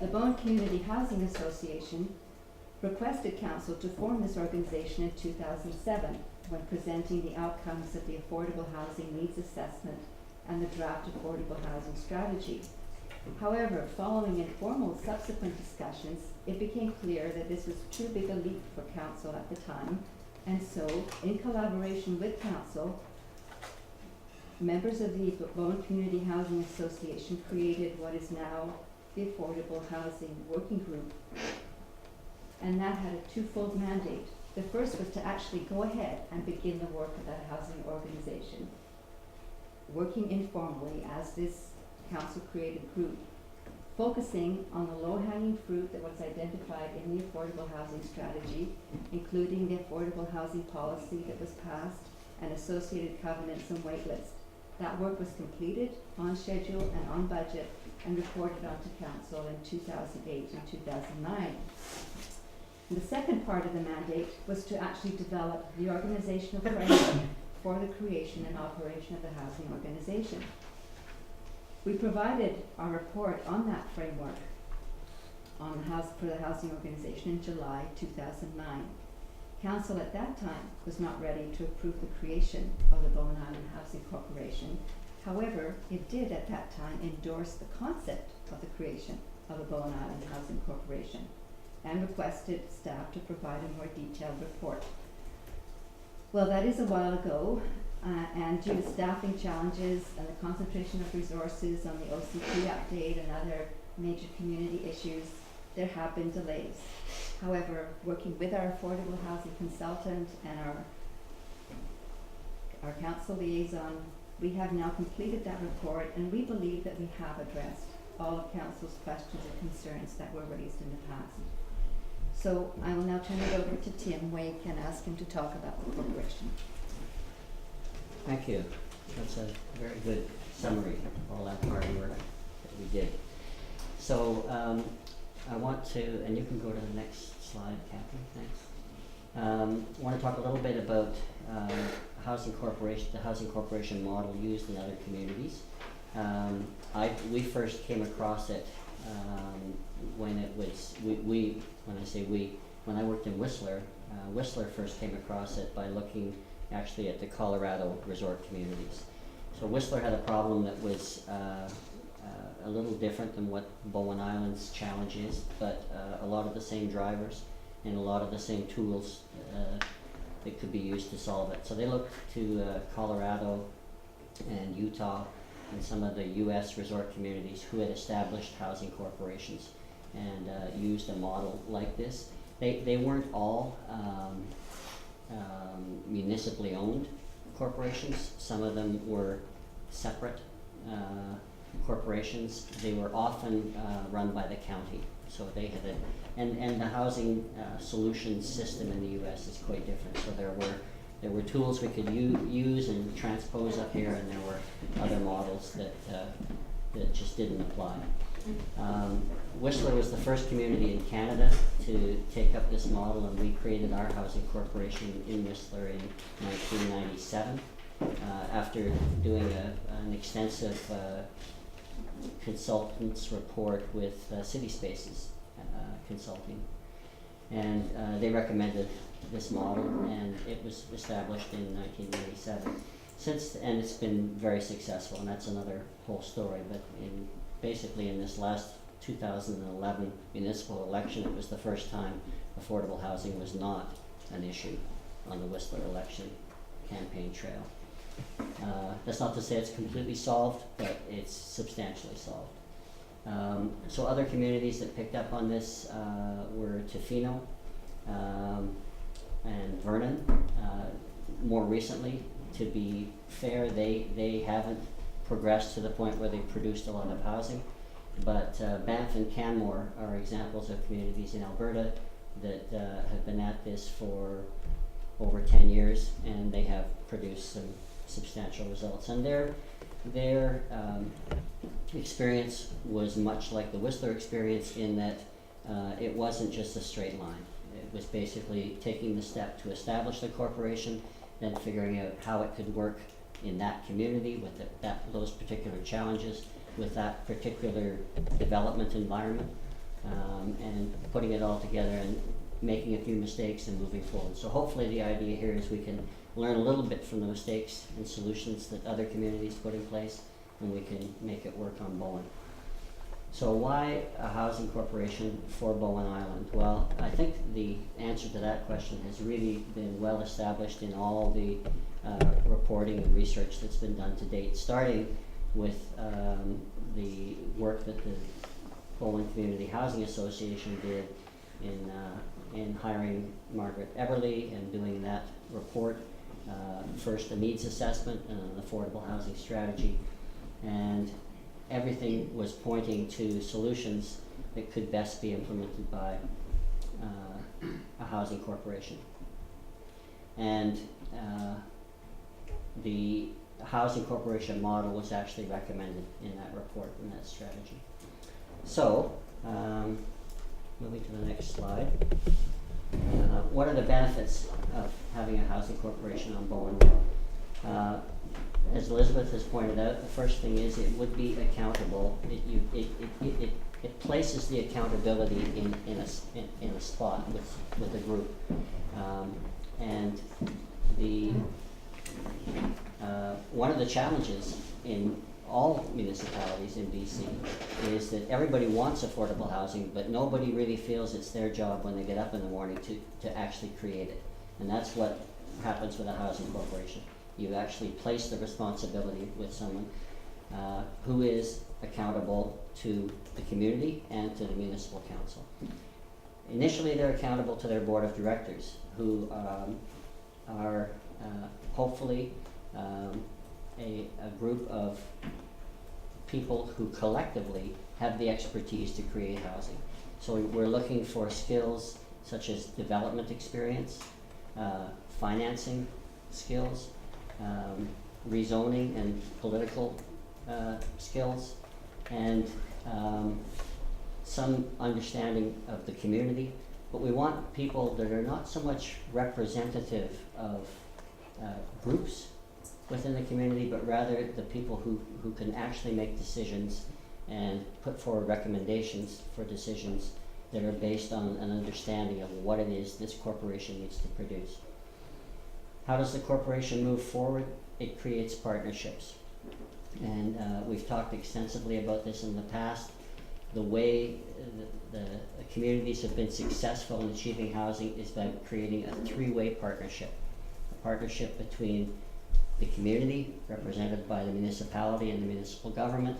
The Bowen Community Housing Association requested council to form this organization in 2007 when presenting the outcomes of the Affordable Housing Needs Assessment and the draft Affordable Housing Strategy. However, following informal subsequent discussions, it became clear that this was too big a leap for council at the time, and so, in collaboration with council, members of the Bowen Community Housing Association created what is now the Affordable Housing Working Group. And that had a twofold mandate. The first was to actually go ahead and begin the work of that housing organization, working informally as this council-created group, focusing on the low-hanging fruit that was identified in the Affordable Housing Strategy, including the Affordable Housing Policy that was passed and associated covenants and waitlist. That work was completed on schedule and on budget and reported onto council in 2008 and 2009. And the second part of the mandate was to actually develop the organizational framework for the creation and operation of the housing organization. We provided our report on that framework on the for the housing organization in July 2009. Council at that time was not ready to approve the creation of the Bowen Island Housing Corporation. However, it did at that time endorse the concept of the creation of the Bowen Island Housing Corporation and requested staff to provide a more detailed report. Well, that is a while ago, and due to staffing challenges and the concentration of resources on the OCP update and other major community issues, there have been delays. However, working with our affordable housing consultant and our council liaison, we have now completed that report, and we believe that we have addressed all of council's questions and concerns that were raised in the past. So I will now turn it over to Tim Wake and ask him to talk about the corporation. Thank you. That's a very good summary of all that hard work that we did. So I want to, and you can go to the next slide, Kathy, thanks. I want to talk a little bit about the housing corporation model used in other communities. We first came across it when it was, when I worked in Whistler, Whistler first came across it by looking actually at the Colorado resort communities. So Whistler had a problem that was a little different than what Bowen Island's challenge is, but a lot of the same drivers and a lot of the same tools that could be used to solve it. So they looked to Colorado and Utah and some of the US resort communities who had established housing corporations and used a model like this. They weren't all municipally owned corporations. Some of them were separate corporations. They were often run by the county. So they had and the housing solutions system in the US is quite different. So there were tools we could use and transpose up here, and there were other models that just didn't apply. Whistler was the first community in Canada to take up this model, and we created our housing corporation in Whistler in 1997 after doing an extensive consultants report with City Spaces Consulting. And they recommended this model, and it was established in 1997. And it's been very successful, and that's another whole story. But basically in this last 2011 municipal election, it was the first time affordable housing was not an issue on the Whistler election campaign trail. That's not to say it's completely solved, but it's substantially solved. So other communities that picked up on this were Tofino and Vernon. More recently, to be fair, they haven't progressed to the point where they've produced a lot of housing, but Banff and Canmore are examples of communities in Alberta that have been at this for over 10 years, and they have produced some substantial results. And their experience was much like the Whistler experience in that it wasn't just a straight line. It was basically taking the step to establish the corporation, then figuring out how it could work in that community with those particular challenges, with that particular development environment, and putting it all together and making a few mistakes and moving forward. So hopefully the idea here is we can learn a little bit from the mistakes and solutions that other communities put in place, and we can make it work on Bowen. So why a housing corporation for Bowen Island? Well, I think the answer to that question has really been well established in all the reporting and research that's been done to date, starting with the work that the Bowen Community Housing Association did in hiring Margaret Everly and doing that report, first a needs assessment and an affordable housing strategy, and everything was pointing to solutions that could best be implemented by a housing corporation. And the housing corporation model was actually recommended in that report, in that strategy. So, moving to the next slide. What are the benefits of having a housing corporation on Bowen? As Elizabeth has pointed out, the first thing is it would be accountable. It places the accountability in a spot with a group, and the one of the challenges in all municipalities in BC is that everybody wants affordable housing, but nobody really feels it's their job when they get up in the morning to actually create it. And that's what happens with a housing corporation. You actually place the responsibility with someone who is accountable to the community and to the municipal council. Initially, they're accountable to their board of directors, who are hopefully a group of people who collectively have the expertise to create housing. So we're looking for skills such as development experience, financing skills, rezoning and political skills, and some understanding of the community. But we want people that are not so much representative of groups within the community, but rather the people who can actually make decisions and put forward recommendations for decisions that are based on an understanding of what it is this corporation needs to produce. How does the corporation move forward? It creates partnerships. And we've talked extensively about this in the past. The way the communities have been successful in achieving housing is by creating a three-way partnership. A partnership between the community, represented by the municipality and the municipal government,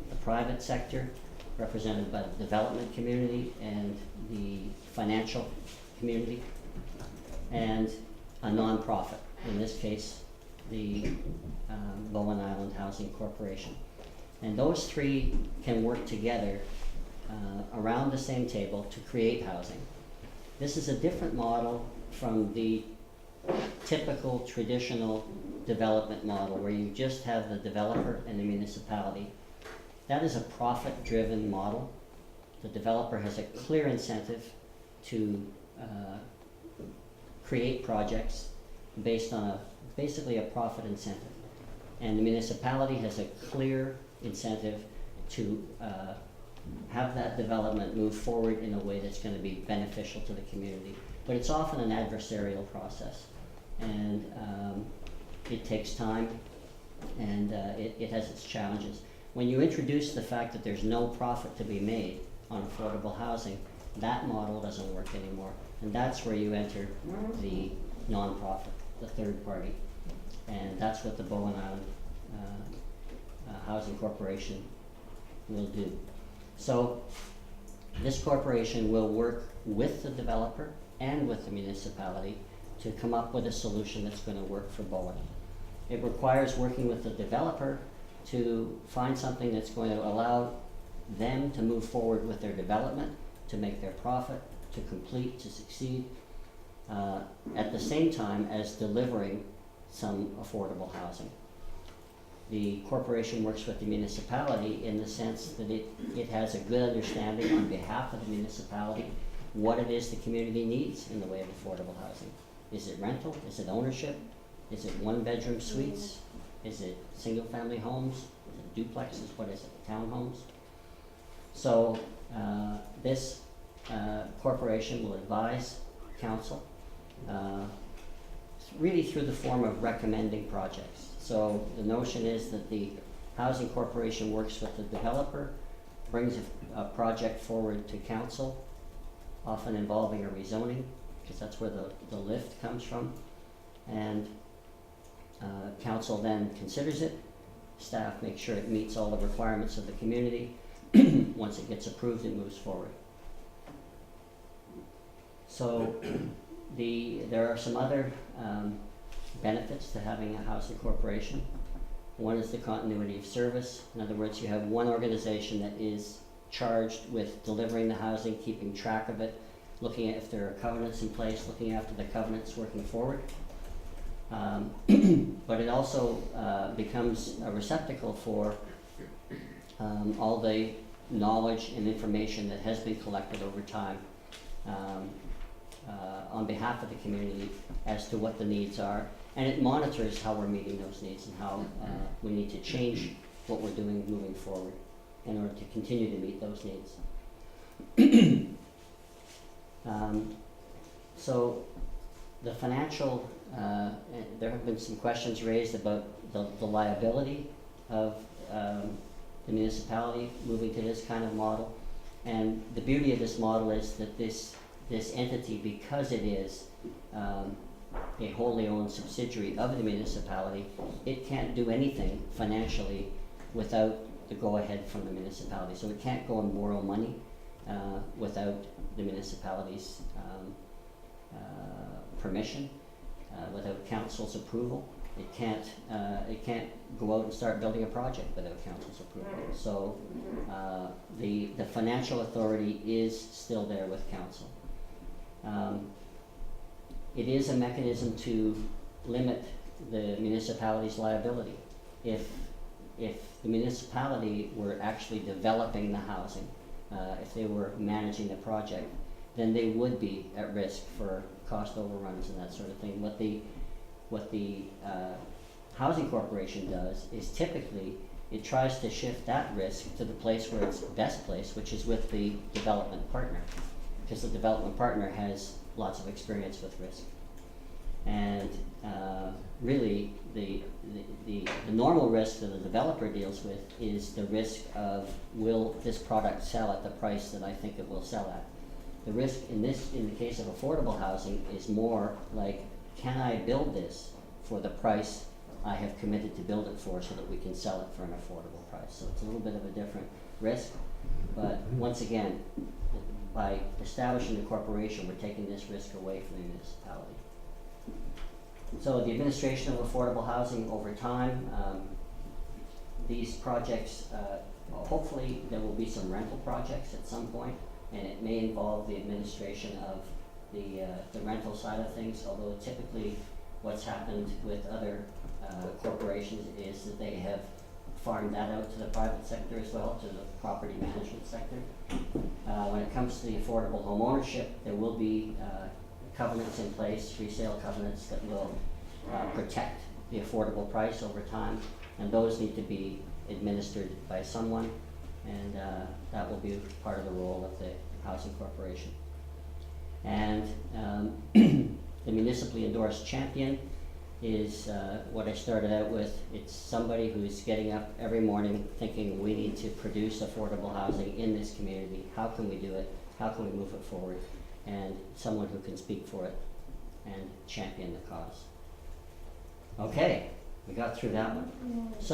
the private sector, represented by the development community and the financial community, and a non-profit, in this case, the Bowen Island Housing Corporation. And those three can work together around the same table to create housing. This is a different model from the typical traditional development model where you just have the developer and the municipality. That is a profit-driven model. The developer has a clear incentive to create projects based on basically a profit incentive. And the municipality has a clear incentive to have that development move forward in a way that's going to be beneficial to the community. But it's often an adversarial process, and it takes time, and it has its challenges. When you introduce the fact that there's no profit to be made on affordable housing, that model doesn't work anymore. And that's where you enter the nonprofit, the third party. And that's what the Bowen Island Housing Corporation will do. So this corporation will work with the developer and with the municipality to come up with a solution that's going to work for Bowen. It requires working with the developer to find something that's going to allow them to move forward with their development, to make their profit, to complete, to succeed, at the same time as delivering some affordable housing. The corporation works with the municipality in the sense that it has a good understanding on behalf of the municipality what it is the community needs in the way of affordable housing. Is it rental? Is it ownership? Is it one-bedroom suites? Is it single-family homes? Is it duplexes? What is it? Townhomes? So, this corporation will advise council, really through the form of recommending projects. So the notion is that the housing corporation works with the developer, brings a project forward to council, often involving a rezoning, because that's where the lift comes from. And council then considers it, staff makes sure it meets all the requirements of the community. Once it gets approved, it moves forward. So there are some other benefits to having a housing corporation. One is the continuity of service. In other words, you have one organization that is charged with delivering the housing, keeping track of it, looking at if there are covenants in place, looking after the covenants, working forward. But it also becomes a receptacle for all the knowledge and information that has been collected over time on behalf of the community as to what the needs are. And it monitors how we're meeting those needs and how we need to change what we're doing moving forward in order to continue to meet those needs. So the financial, there have been some questions raised about the liability of the municipality moving to this kind of model. And the beauty of this model is that this entity, because it is a wholly owned subsidiary of the municipality, it can't do anything financially without the go-ahead from the municipality. So it can't go and borrow money without the municipality's permission, without council's approval. It can't go out and start building a project without council's approval. So the financial authority is still there with council. It is a mechanism to limit the municipality's liability. If the municipality were actually developing the housing, if they were managing the project, then they would be at risk for cost overruns and that sort of thing. What the housing corporation does is typically it tries to shift that risk to the place where it's best placed, which is with the development partner, because the development partner has lots of experience with risk. And really the normal risk that the developer deals with is the risk of, will this product sell at the price that I think it will sell at? The risk in the case of affordable housing is more like, can I build this for the price I have committed to build it for so that we can sell it for an affordable price? So it's a little bit of a different risk, but once again, by establishing the corporation, we're taking this risk away from the municipality. So the administration of affordable housing over time, these projects, hopefully there will be some rental projects at some point, and it may involve the administration of the rental side of things, although typically what's happened with other corporations is that they have farmed that out to the private sector as well, to the property management sector. When it comes to the affordable home ownership, there will be covenants in place, resale covenants that will protect the affordable price over time, and those need to be administered by someone, and that will be part of the role of the housing corporation. And the municipally endorsed champion is what I started out with. It's somebody who's getting up every morning thinking, we need to produce affordable housing in this community. How can we do it? How can we move it forward? And someone who can speak for it and champion the cause. Okay, we got through that one. So